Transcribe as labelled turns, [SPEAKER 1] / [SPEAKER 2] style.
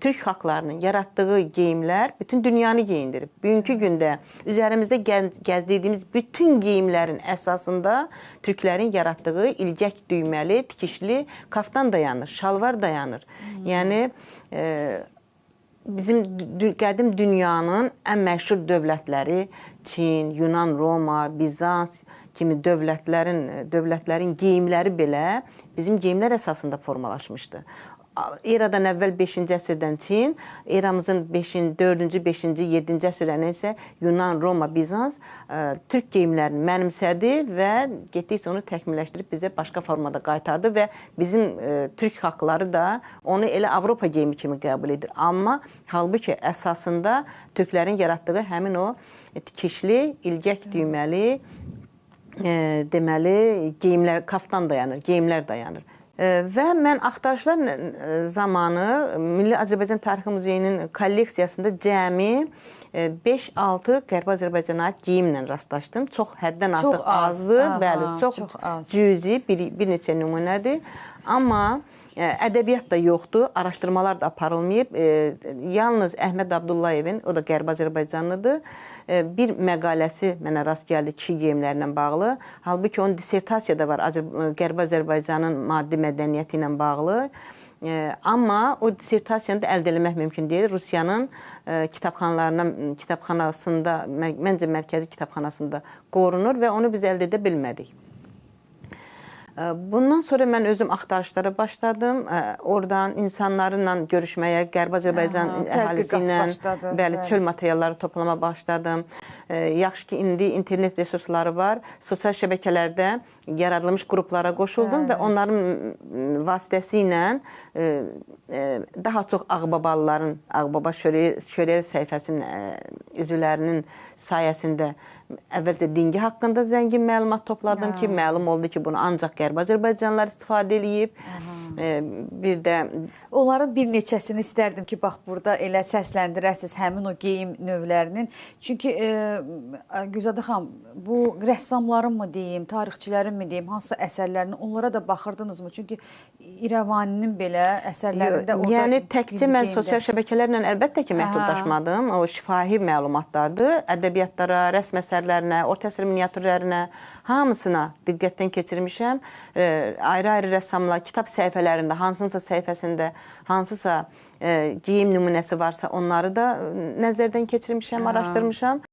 [SPEAKER 1] Türk xalqlarının yaratdığı geyimlər bütün dünyanı geyindirib. Bugünkü gündə üzərimizdə gəzdirdiyimiz bütün geyimlərin əsasında Türklərin yaratdığı ilgək düyməli, tikişli kaftan dayanır, şalvar dayanır. Yəni bizim qədim dünyanın ən məşhur dövlətləri Çin, Yunan, Roma, Bizans kimi dövlətlərin geyimləri belə bizim geyimlər əsasında formalaşmışdı. Eradan əvvəl 5-ci əsrdən Çin, eramızın 4-cü, 5-ci, 7-ci əsrlərinə isə Yunan, Roma, Bizans Türk geyimlərini mənimsədi və getdikcə onu təkmilləşdirib bizə başqa formada qaytardı və bizim Türk xalqları da onu elə Avropa geyimi kimi qəbul edir. Amma halbuki əsasında Türklərin yaratdığı həmin o tikişli, ilgək düyməli, deməli geyimlər, kaftan dayanır, geyimlər dayanır. Və mən axtarışlar zamanı Milli Azərbaycan Tarixi Muzeyinin kolleksiyasında cəmi 5-6 Qərbi Azərbaycana aid geyimlə rastlaşdım. Çox həddən artıq azdır, bəli, çox cüzi bir neçə nümunədir. Amma ədəbiyyat da yoxdur, araşdırmalar da aparılmayıb. Yalnız Əhməd Abdullayevin, o da Qərbi Azərbaycanlıdır, bir məqaləsi mənə rast gəldi kişi geyimlərlə bağlı. Halbuki onun dissertasiyada var Qərbi Azərbaycanın maddi mədəniyyəti ilə bağlı. Amma o dissertasiyanı da əldə eləmək mümkün deyil. Rusiyanın kitabxanasında, məncə mərkəzi kitabxanasında qorunur və onu biz əldə edə bilmədik. Bundan sonra mən özüm axtarışlara başladım. Oradan insanlarla görüşməyə, Qərbi Azərbaycan əhalisi ilə bəli, çöl materialları toplama başladım. Yaxşı ki, indi internet resursları var. Sosial şəbəkələrdə yaradılmış qruplara qoşuldum və onların vasitəsilə daha çox Ağbabalıların, Ağbaba Şöriyə səhifəsinin üzvlərinin sayəsində əvvəlcə dingi haqqında zəngin məlumat topladım ki, məlum oldu ki, bunu ancaq Qərbi Azərbaycanlılar istifadə edib. Bir də
[SPEAKER 2] onların bir neçəsini istərdim ki, bax burada elə səsləndirəsiniz həmin o geyim növlərinin. Çünki Güzadə xanım, bu rəssamların mı deyim, tarixçilərin mi deyim, hansı əsərlərini onlara da baxırdınızmı? Çünki İrəvaninin belə əsərlərində orada...
[SPEAKER 1] Yəni təkcə mən sosial şəbəkələrlə əlbəttə ki, məhdudlaşmadım. O şifahi məlumatlardır. Ədəbiyyatlara, rəsm əsərlərinə, orta əsr miniatürlərinə, hamısına diqqətdən keçirmişəm. Ayrı-ayrı rəssamlar kitab səhifələrində, hansısa səhifəsində hansısa geyim nümunəsi varsa onları da nəzərdən keçirmişəm, araşdırmışam.